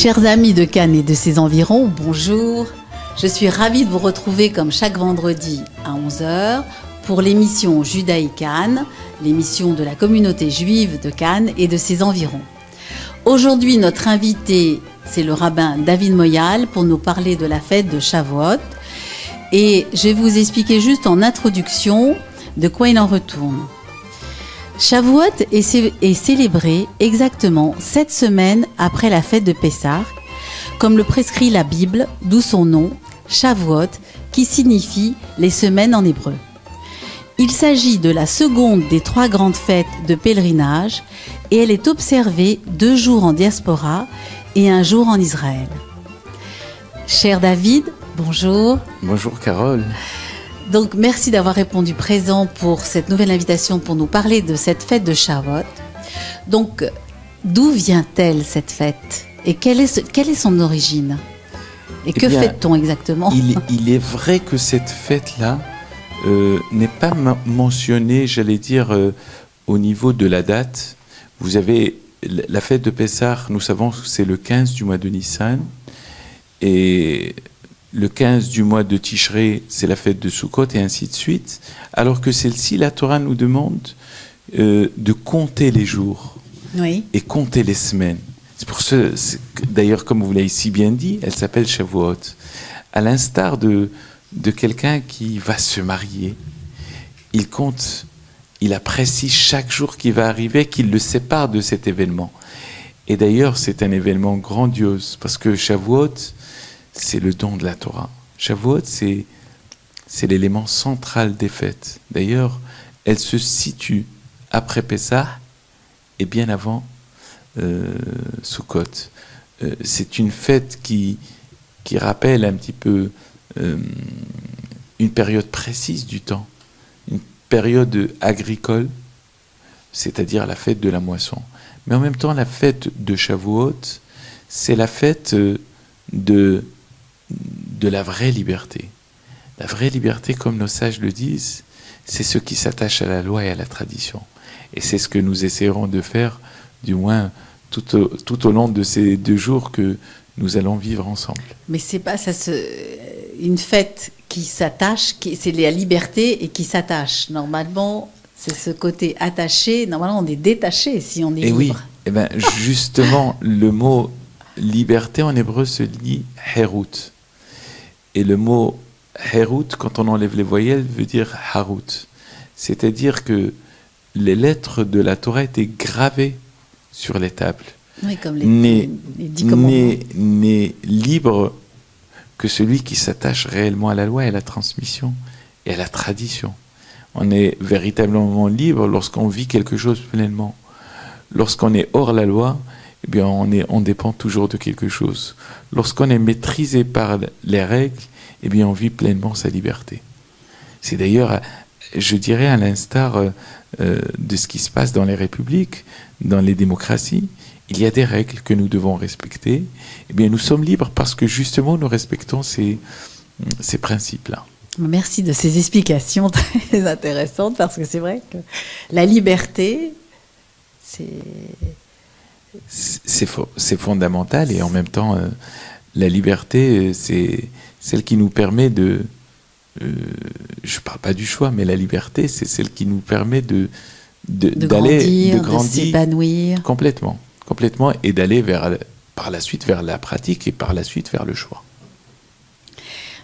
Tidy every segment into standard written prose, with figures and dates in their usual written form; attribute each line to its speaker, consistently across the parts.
Speaker 1: Chers amis de Cannes et de ses environs, bonjour. Je suis ravie de vous retrouver comme chaque vendredi à 11 h pour l'émission Judaï Cannes, l'émission de la communauté juive de Cannes et de ses environs. Aujourd'hui, notre invité, c'est le rabbin David Moyal pour nous parler de la fête de Shavuot. Et je vais vous expliquer juste en introduction de quoi il en retourne. Shavuot est célébré exactement 7 semaines après la fête de Pessah, comme le prescrit la Bible, d'où son nom, Shavuot, qui signifie les semaines en hébreu. Il s'agit de la seconde des 3 grandes fêtes de pèlerinage et elle est observée 2 jours en diaspora et 1 jour en Israël. Cher David, bonjour.
Speaker 2: Bonjour Carole.
Speaker 1: Donc merci d'avoir répondu présent pour cette nouvelle invitation pour nous parler de cette fête de Shavuot. Donc d'où vient-elle cette fête et quelle est son origine? Et que fête-t-on exactement?
Speaker 2: Il est vrai que cette fête-là n'est pas mentionnée, j'allais dire, au niveau de la date. Vous avez la fête de Pessah, nous savons que c'est le 15 du mois de Nissan. Et le 15 du mois de Tishré, c'est la fête de Sukkot, et ainsi de suite. Alors que celle-ci, la Torah nous demande de compter les jours et compter les semaines. C'est pour ça, d'ailleurs, comme vous l'avez si bien dit, elle s'appelle Shavuot. À l'instar de quelqu'un qui va se marier, il compte, il apprécie chaque jour qui va arriver, qu'il le sépare de cet événement. Et d'ailleurs, c'est un événement grandiose, parce que Shavuot, c'est le don de la Torah. Shavuot, c'est l'élément central des fêtes. D'ailleurs, elle se situe après Pessah et bien avant Sukkot. C'est une fête qui rappelle un petit peu une période précise du temps, une période agricole, c'est-à-dire la fête de la moisson. Mais en même temps, la fête de Shavuot, c'est la fête de la vraie liberté. La vraie liberté, comme nos sages le disent, c'est ce qui s'attache à la loi et à la tradition. Et c'est ce que nous essaierons de faire, du moins tout au long de ces 2 jours que nous allons vivre ensemble.
Speaker 1: Mais c'est pas une fête qui s'attache, c'est la liberté et qui s'attache. Normalement, c'est ce côté attaché. Normalement, on est détaché si on est libre.
Speaker 2: Oui, et bien justement, le mot liberté en hébreu se dit herut. Et le mot herut, quand on enlève les voyelles, veut dire harut. C'est-à-dire que les lettres de la Torah étaient gravées sur les tables.
Speaker 1: Oui, comme les 10 commandements.
Speaker 2: N'est libre que celui qui s'attache réellement à la loi et à la transmission et à la tradition. On est véritablement libre lorsqu'on vit quelque chose pleinement. Lorsqu'on est hors la loi, eh bien on dépend toujours de quelque chose. Lorsqu'on est maîtrisé par les règles, eh bien on vit pleinement sa liberté. C'est d'ailleurs, je dirais, à l'instar de ce qui se passe dans les républiques, dans les démocraties, il y a des règles que nous devons respecter. Eh bien nous sommes libres parce que justement nous respectons ces principes-là.
Speaker 1: Merci de ces explications très intéressantes parce que c'est vrai que la liberté,
Speaker 2: c'est fondamental et en même temps, la liberté, c'est celle qui nous permet de... je ne parle pas du choix, mais la liberté, c'est celle qui nous permet d'aller, de grandir,
Speaker 1: de s'épanouir.
Speaker 2: Complètement, et d'aller par la suite vers la pratique et par la suite vers le choix.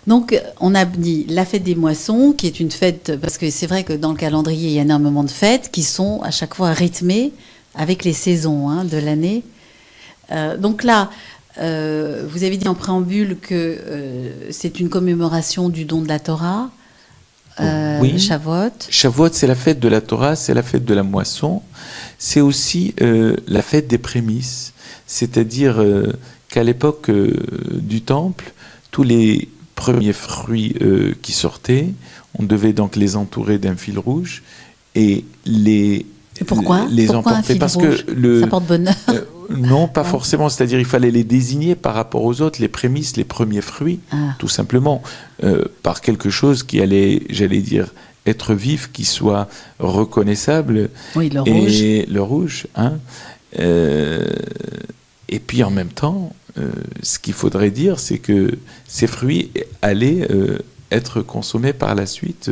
Speaker 1: Donc, on a dit la fête des moissons, qui est une fête, parce que c'est vrai que dans le calendrier, il y a énormément de fêtes qui sont à chaque fois rythmées avec les saisons de l'année. Donc là, vous avez dit en préambule que c'est une commémoration du don de la Torah,
Speaker 2: oui.
Speaker 1: Shavuot.
Speaker 2: Shavuot, c'est la fête de la Torah, c'est la fête de la moisson. C'est aussi la fête des prémices, c'est-à-dire qu'à l'époque du Temple, tous les premiers fruits qui sortaient, on devait donc les entourer d'un fil rouge et les
Speaker 1: pourquoi
Speaker 2: emporter parce rouge
Speaker 1: que ça porte bonheur.
Speaker 2: Non, pas forcément. C'est-à-dire il fallait les désigner par rapport aux autres, les prémices, les premiers fruits, tout simplement, par quelque chose qui allait, j'allais dire, être vif, qui soit reconnaissable.
Speaker 1: Oui, le rouge.
Speaker 2: Et le rouge, hein. Et puis en même temps, ce qu'il faudrait dire, c'est que ces fruits allaient être consommés par la suite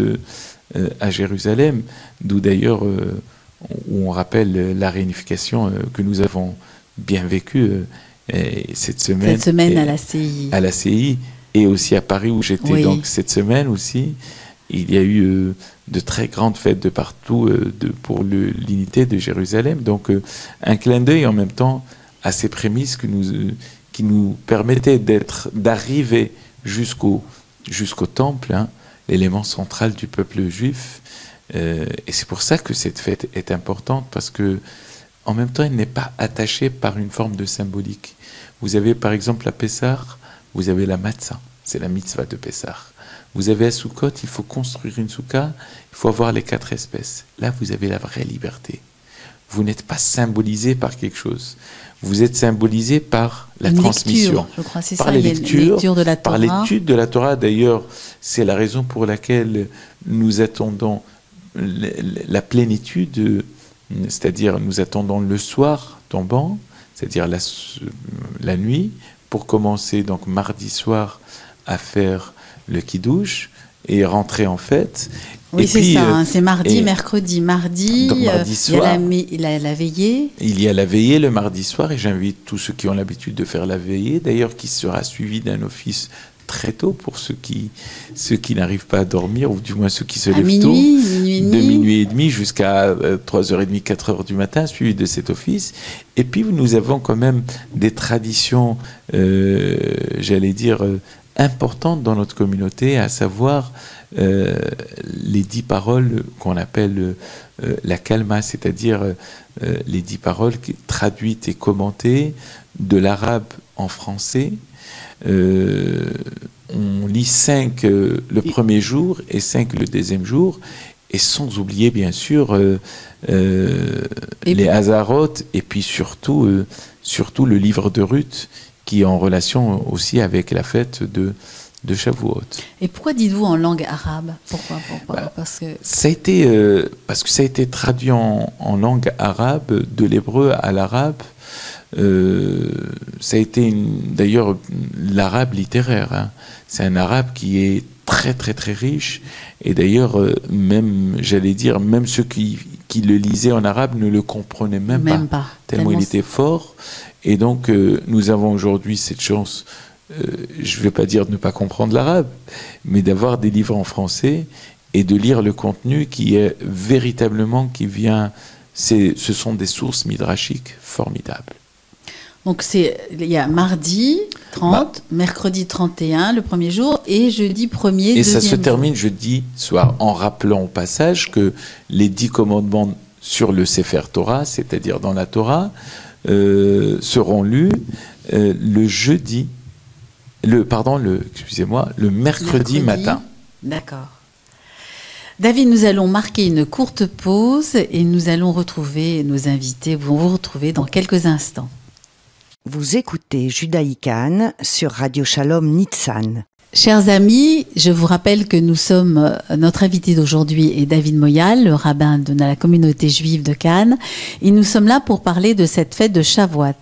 Speaker 2: à Jérusalem, d'où d'ailleurs où on rappelle la réunification que nous avons bien vécue cette semaine.
Speaker 1: Cette semaine à la CI.
Speaker 2: À la CI, et aussi à Paris où j'étais.
Speaker 1: Oui.
Speaker 2: Donc cette semaine aussi, il y a eu de très grandes fêtes de partout pour l'unité de Jérusalem. Donc un clin d'œil en même temps à ces prémices qui nous permettaient d'arriver jusqu'au temple, hein, l'élément central du peuple juif. Et c'est pour ça que cette fête est importante, parce que en même temps, elle n'est pas attachée par une forme de symbolique. Vous avez par exemple à Pessah, vous avez la matzah, c'est la mitzvah de Pessah. Vous avez à Sukkot, il faut construire une soukha, il faut avoir les 4 espèces. Là, vous avez la vraie liberté. Vous n'êtes pas symbolisé par quelque chose. Vous êtes symbolisé par la transmission.
Speaker 1: Lecture, je crois, c'est
Speaker 2: par
Speaker 1: ça,
Speaker 2: les lectures,
Speaker 1: de la Torah.
Speaker 2: par l'étude de la Torah. D'ailleurs, c'est la raison pour laquelle nous attendons la plénitude, c'est-à-dire nous attendons le soir tombant, c'est-à-dire la nuit, pour commencer donc mardi soir à faire le kiddush et rentrer en fête.
Speaker 1: Oui, c'est ça, hein, c'est mardi,
Speaker 2: donc
Speaker 1: mercredi,
Speaker 2: mardi soir,
Speaker 1: il y a la veillée.
Speaker 2: Il y a la veillée le mardi soir, et j'invite tous ceux qui ont l'habitude de faire la veillée, d'ailleurs qui sera suivi d'un office très tôt pour ceux qui n'arrivent pas à dormir, ou du moins ceux qui se lèvent tôt, de minuit et demi jusqu'à 3h30, 4h du matin, suivi de cet office. Et puis nous avons quand même des traditions, j'allais dire, importantes dans notre communauté, à savoir les 10 paroles qu'on appelle la kalma, c'est-à-dire les 10 paroles traduites et commentées de l'arabe en français. On lit 5 le premier jour et 5 le deuxième jour, et sans oublier bien sûr les Hazarot, et puis surtout le livre de Ruth, qui est en relation aussi avec la fête de Shavuot.
Speaker 1: Et pourquoi dites-vous en langue arabe ? Pourquoi
Speaker 2: parce que ça a été traduit en langue arabe, de l'hébreu à l'arabe. Ça a été d'ailleurs l'arabe littéraire, hein. C'est un arabe qui est très très très riche, et d'ailleurs même, j'allais dire, même ceux qui le lisaient en arabe ne le comprenaient même pas, tellement il était fort. Et donc nous avons aujourd'hui cette chance, je ne vais pas dire de ne pas comprendre l'arabe, mais d'avoir des livres en français et de lire le contenu qui est véritablement, ce sont des sources midrashiques formidables.
Speaker 1: Donc il y a mardi 30, mercredi 31, le premier jour, et jeudi 1er,
Speaker 2: et ça se
Speaker 1: jour.
Speaker 2: termine jeudi soir, en rappelant au passage que les 10 commandements sur le Sefer Torah, c'est-à-dire dans la Torah, seront lus le mercredi matin.
Speaker 1: D'accord. David, nous allons marquer une courte pause et nous allons retrouver nos invités. Vont vous retrouver dans quelques instants.
Speaker 3: Vous écoutez Judaïkan sur Radio Shalom Nitsan.
Speaker 1: Chers amis, je vous rappelle que notre invité d'aujourd'hui est David Moyal, le rabbin de la communauté juive de Cannes, et nous sommes là pour parler de cette fête de Shavuot.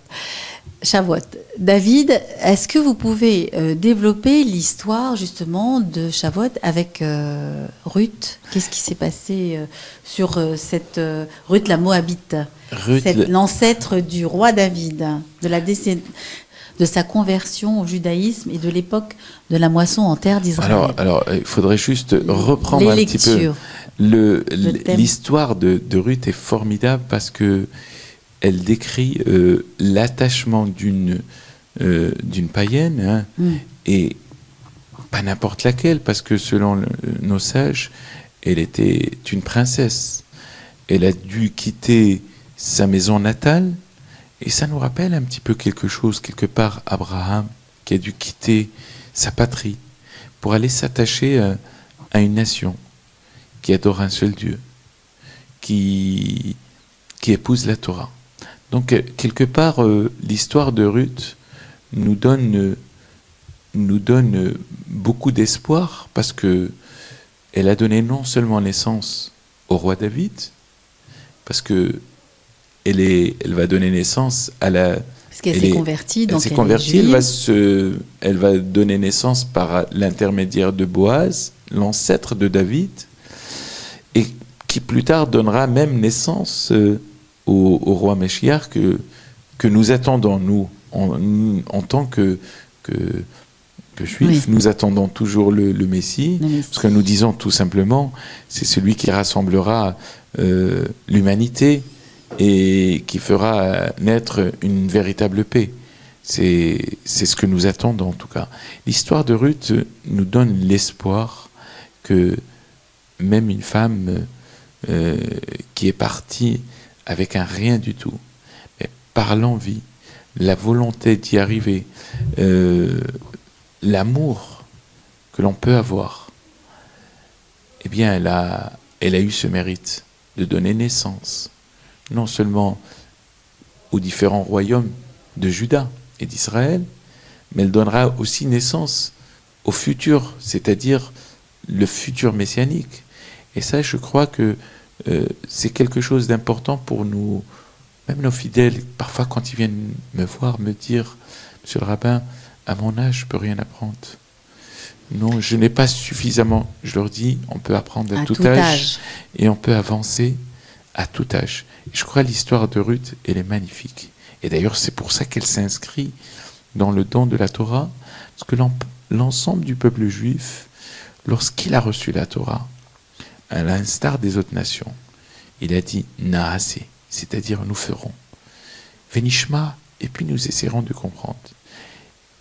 Speaker 1: David, est-ce que vous pouvez développer l'histoire justement de Shavuot avec Ruth ? Qu'est-ce qui s'est passé sur cette Ruth la Moabite, l'ancêtre du roi David, de sa conversion au judaïsme et de l'époque de la moisson en terre d'Israël.
Speaker 2: Alors, il faudrait juste reprendre un petit peu. L'histoire de Ruth est formidable parce que elle décrit l'attachement d'une païenne, hein, et pas n'importe laquelle, parce que selon nos sages, elle était une princesse. Elle a dû quitter sa maison natale. Et ça nous rappelle un petit peu quelque chose, quelque part, Abraham, qui a dû quitter sa patrie pour aller s'attacher à une nation qui adore un seul Dieu, qui épouse la Torah. Donc, quelque part, l'histoire de Ruth nous donne beaucoup d'espoir, parce que elle a donné non seulement naissance au roi David, parce que elle va donner naissance à la
Speaker 1: Parce qu'elle s'est convertie, donc
Speaker 2: elle s'est convertie, elle va donner naissance par l'intermédiaire de Boaz, l'ancêtre de David, et qui plus tard donnera même naissance au roi Meshiach que nous attendons, nous, en tant que juifs, oui. Nous attendons toujours le Messie, parce que nous disons tout simplement, c'est celui qui rassemblera l'humanité et qui fera naître une véritable paix. C'est ce que nous attendons en tout cas. L'histoire de Ruth nous donne l'espoir que même une femme qui est partie avec un rien du tout, mais par l'envie, la volonté d'y arriver, l'amour que l'on peut avoir, eh bien elle a eu ce mérite de donner naissance non seulement aux différents royaumes de Juda et d'Israël, mais elle donnera aussi naissance au futur, c'est-à-dire le futur messianique. Et ça, je crois que c'est quelque chose d'important pour nous, même nos fidèles, parfois quand ils viennent me voir, me dire « Monsieur le rabbin, à mon âge, je ne peux rien apprendre. » Non, je n'ai pas suffisamment. Je leur dis, on peut apprendre à tout âge et on peut avancer à tout âge. Et je crois que l'histoire de Ruth, elle est magnifique. Et d'ailleurs, c'est pour ça qu'elle s'inscrit dans le don de la Torah, parce que l'ensemble du peuple juif, lorsqu'il a reçu la Torah, à l'instar des autres nations, il a dit « Naaseh », c'est-à-dire « nous ferons ». « Venishma », et puis nous essaierons de comprendre.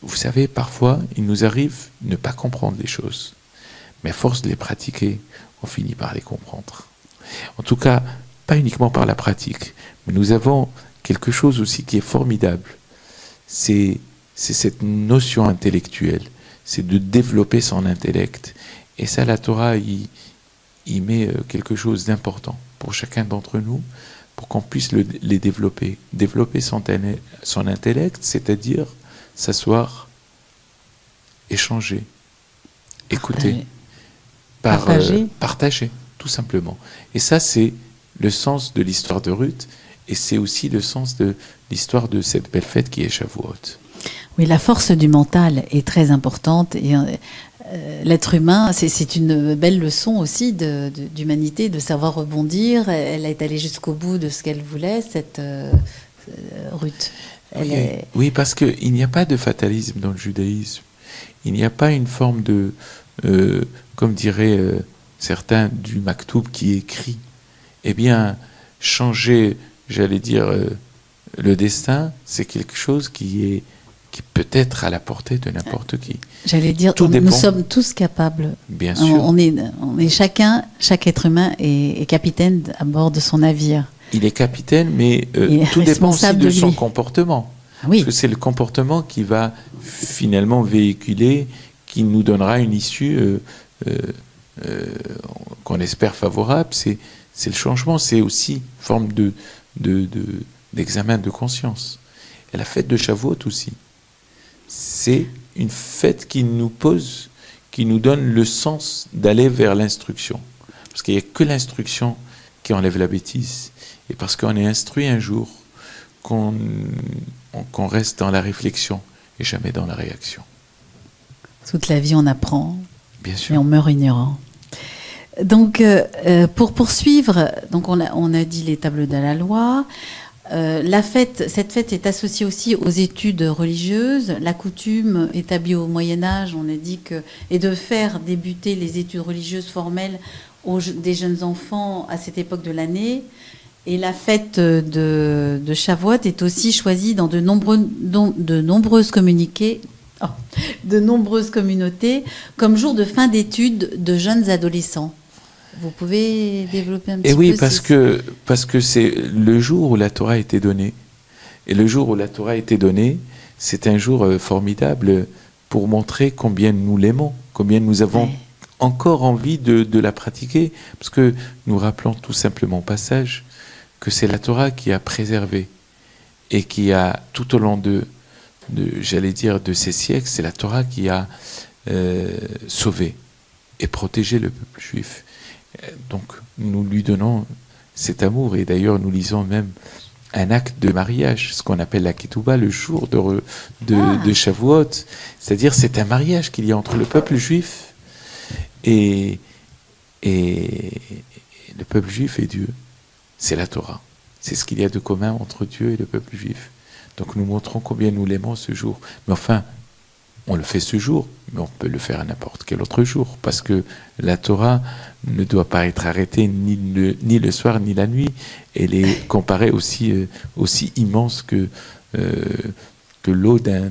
Speaker 2: Vous savez, parfois, il nous arrive de ne pas comprendre les choses. Mais à force de les pratiquer, on finit par les comprendre. En tout cas, pas uniquement par la pratique, mais nous avons quelque chose aussi qui est formidable. C'est cette notion intellectuelle. C'est de développer son intellect. Et ça, la Torah y met quelque chose d'important pour chacun d'entre nous, pour qu'on puisse les développer. Développer son intellect, c'est-à-dire s'asseoir, échanger, écouter, partager, tout simplement. Et ça, c'est le sens de l'histoire de Ruth, et c'est aussi le sens de l'histoire de cette belle fête qui est Shavuot.
Speaker 1: Oui, la force du mental est très importante, et l'être humain, c'est une belle leçon aussi d'humanité, de savoir rebondir. Elle est allée jusqu'au bout de ce qu'elle voulait, cette Ruth.
Speaker 2: Oui, parce qu'il n'y a pas de fatalisme dans le judaïsme. Il n'y a pas une forme de, comme diraient certains, du maktoub qui écrit. Eh bien, changer, j'allais dire, le destin, c'est quelque chose qui peut être à la portée de n'importe qui.
Speaker 1: J'allais dire, nous sommes tous capables.
Speaker 2: Bien sûr.
Speaker 1: On est chaque être humain est capitaine à bord de son navire.
Speaker 2: Il est capitaine, mais tout dépend aussi de son comportement. Oui. Parce que c'est le comportement qui va finalement véhiculer, qui nous donnera une issue qu'on espère favorable. C'est le changement, c'est aussi une forme d'examen de conscience. Et la fête de Shavuot aussi. C'est une fête qui nous pose, qui nous donne le sens d'aller vers l'instruction. Parce qu'il n'y a que l'instruction qui enlève la bêtise. Et parce qu'on est instruit un jour qu'on reste dans la réflexion et jamais dans la réaction.
Speaker 1: Toute la vie, on apprend.
Speaker 2: Bien sûr.
Speaker 1: Et on meurt ignorant. Donc, pour poursuivre, donc on a dit les tables de la loi. Cette fête est associée aussi aux études religieuses. La coutume établie au Moyen-Âge, on a dit est de faire débuter les études religieuses formelles des jeunes enfants à cette époque de l'année. Et la fête de Shavuot est aussi choisie dans de nombreuses communautés comme jour de fin d'études de jeunes adolescents. Vous pouvez développer un petit peu?
Speaker 2: Et oui, parce que c'est le jour où la Torah a été donnée. Et le jour où la Torah a été donnée, c'est un jour formidable pour montrer combien nous l'aimons, combien nous avons encore envie de la pratiquer. Parce que nous rappelons tout simplement au passage que c'est la Torah qui a préservé et qui a, tout au long j'allais dire, de ces siècles, c'est la Torah qui a sauvé et protégé le peuple juif. Donc, nous lui donnons cet amour. Et d'ailleurs, nous lisons même un acte de mariage, ce qu'on appelle la ketouba, le jour de Shavuot. C'est-à-dire, c'est un mariage qu'il y a entre le peuple juif et le peuple juif et Dieu. C'est la Torah. C'est ce qu'il y a de commun entre Dieu et le peuple juif. Donc nous montrons combien nous l'aimons ce jour. Mais enfin, on le fait ce jour, mais on peut le faire à n'importe quel autre jour, parce que la Torah ne doit pas être arrêtée ni le soir ni la nuit. Elle est comparée aussi immense que l'eau d'un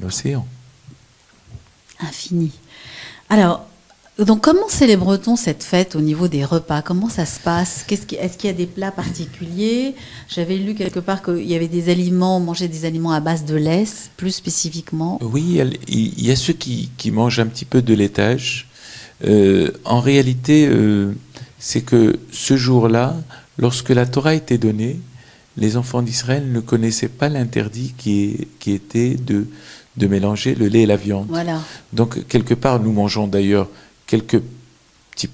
Speaker 2: océan.
Speaker 1: Infini. Alors, donc comment célèbre-t-on cette fête au niveau des repas? Comment ça se passe? Est-ce qu'il y a des plats particuliers? J'avais lu quelque part qu'il y avait des aliments, on mangeait des aliments à base de lait, plus spécifiquement.
Speaker 2: Oui, il y a ceux qui mangent un petit peu de laitage. En réalité, c'est que ce jour-là, lorsque la Torah était donnée, les enfants d'Israël ne connaissaient pas l'interdit qui était de mélanger le lait et la viande.
Speaker 1: Voilà.
Speaker 2: Donc, quelque part, nous mangeons d'ailleurs quelques petits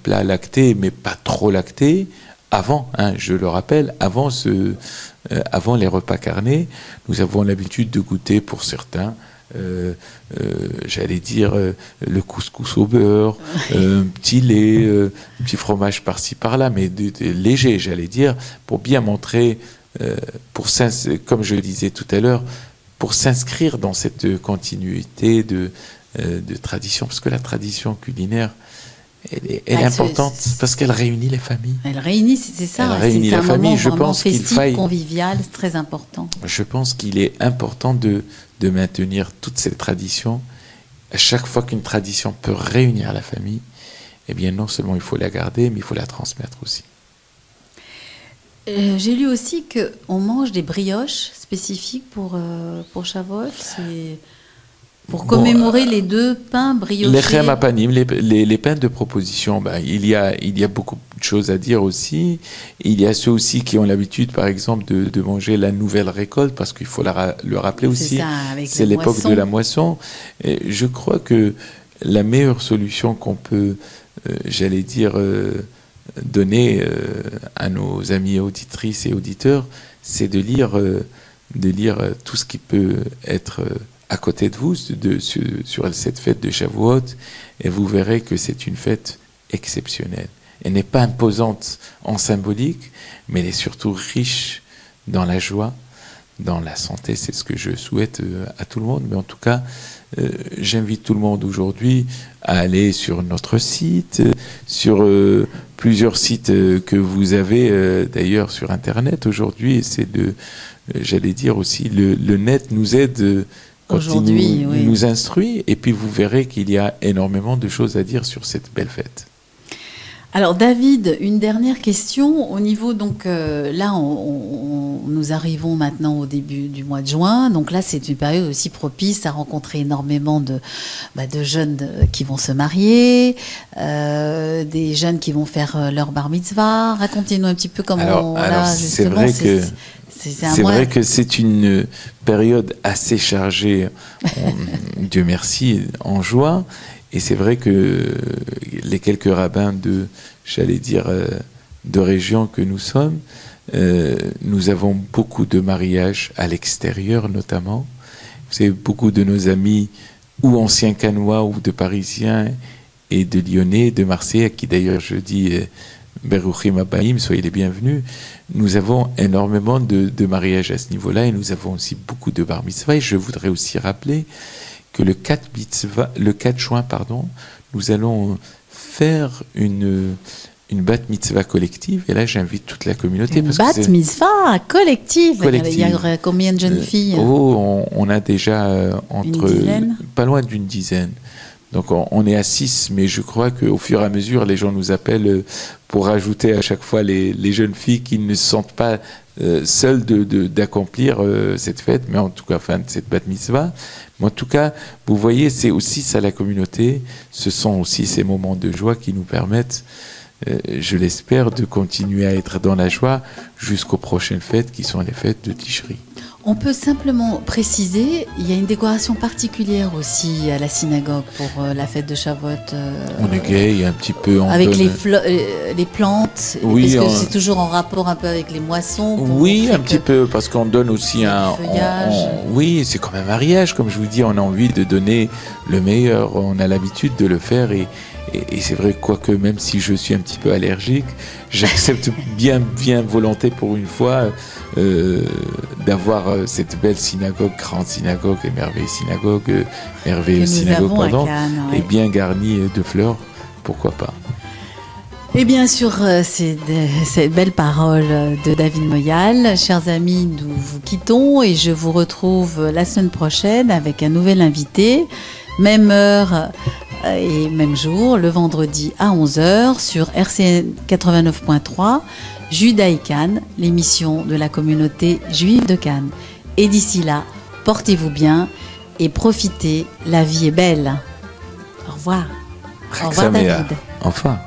Speaker 2: plats lactés, mais pas trop lactés, avant, je le rappelle, avant les repas carnés. Nous avons l'habitude de goûter pour certains, j'allais dire, le couscous au beurre, un petit lait, un petit fromage par-ci par-là, mais léger, j'allais dire, pour bien montrer, comme je le disais tout à l'heure, pour s'inscrire dans cette continuité de tradition, parce que la tradition culinaire, elle est importante, parce qu'elle réunit les familles.
Speaker 1: Elle réunit, c'est ça.
Speaker 2: Elle réunit la famille. Je pense qu'il faille,
Speaker 1: convivial, c'est très important.
Speaker 2: Je pense qu'il est important de maintenir toute cette tradition. À chaque fois qu'une tradition peut réunir la famille, eh bien non seulement il faut la garder, mais il faut la transmettre aussi.
Speaker 1: J'ai lu aussi qu'on mange des brioches spécifiques pour Shavuot. C'est pour commémorer les 2 pains briochés.
Speaker 2: Les chem apanim, les pains de proposition, il y a beaucoup de choses à dire aussi. Il y a ceux aussi qui ont l'habitude, par exemple, de manger la nouvelle récolte, parce qu'il faut le rappeler aussi. C'est l'époque de la moisson. Et je crois que la meilleure solution qu'on peut, j'allais dire, donner à nos amis auditrices et auditeurs, c'est de lire tout ce qui peut être à côté de vous sur cette fête de Shavuot, et vous verrez que c'est une fête exceptionnelle. Elle n'est pas imposante en symbolique, mais elle est surtout riche dans la joie, dans la santé. C'est ce que je souhaite à tout le monde. Mais en tout cas, j'invite tout le monde aujourd'hui à aller sur notre site, sur plusieurs sites que vous avez d'ailleurs sur Internet aujourd'hui. C'est j'allais dire aussi, le net nous aide quand il nous instruit, et puis vous verrez qu'il y a énormément de choses à dire sur cette belle fête.
Speaker 1: Alors David, une dernière question au niveau, donc là nous arrivons maintenant au début du mois de juin, donc là c'est une période aussi propice à rencontrer énormément de jeunes qui vont se marier, des jeunes qui vont faire leur bar mitzvah. Racontez-nous un petit peu comment justement
Speaker 2: c'est vrai que c'est une période assez chargée, Dieu merci, en juin. Et c'est vrai que les quelques rabbins de région que nous sommes, nous avons beaucoup de mariages à l'extérieur notamment. C'est beaucoup de nos amis, ou anciens Canois, ou de Parisiens, et de Lyonnais, de Marseille, à qui d'ailleurs je dis Beruchim Abaim, soyez les bienvenus. Nous avons énormément de mariages à ce niveau-là, et nous avons aussi beaucoup de bar mitzvah. Et je voudrais aussi rappeler que le 4 juin, nous allons faire une bat mitzvah collective. Et là, j'invite toute la communauté.
Speaker 1: Une bat mitzvah collective. Il y a combien de jeunes filles?
Speaker 2: On a déjà pas loin d'une dizaine. Donc on est à 6, mais je crois qu'au fur et à mesure, les gens nous appellent pour rajouter à chaque fois les jeunes filles qui ne se sentent pas seules d'accomplir cette fête, mais en tout cas, cette bat mitzvah. Mais en tout cas, vous voyez, c'est aussi ça la communauté. Ce sont aussi ces moments de joie qui nous permettent, je l'espère, de continuer à être dans la joie jusqu'aux prochaines fêtes qui sont les fêtes de Tishri.
Speaker 1: On peut simplement préciser, il y a une décoration particulière aussi à la synagogue pour la fête de Shavuot.
Speaker 2: On égaye un petit peu.
Speaker 1: Avec les plantes,
Speaker 2: oui,
Speaker 1: parce que c'est toujours en rapport un peu avec les moissons.
Speaker 2: Oui, un petit peu, parce qu'on donne aussi un feuillage. Oui, c'est comme un mariage, comme je vous dis, on a envie de donner le meilleur, on a l'habitude de le faire et c'est vrai, quoique même si je suis un petit peu allergique, j'accepte bien volonté pour une fois d'avoir cette belle synagogue, grande synagogue et merveilleuse synagogue, pardon, Cannes, ouais. Et bien garnie de fleurs, pourquoi pas.
Speaker 1: Et bien sûr, ces belles paroles de David Moyal. Chers amis, nous vous quittons et je vous retrouve la semaine prochaine avec un nouvel invité, même heure et même jour, le vendredi à 11h sur RCN 89.3, Judaï Cannes, l'émission de la communauté juive de Cannes. Et d'ici là, portez-vous bien et profitez, la vie est belle. Au revoir. Au revoir David.
Speaker 2: Enfin.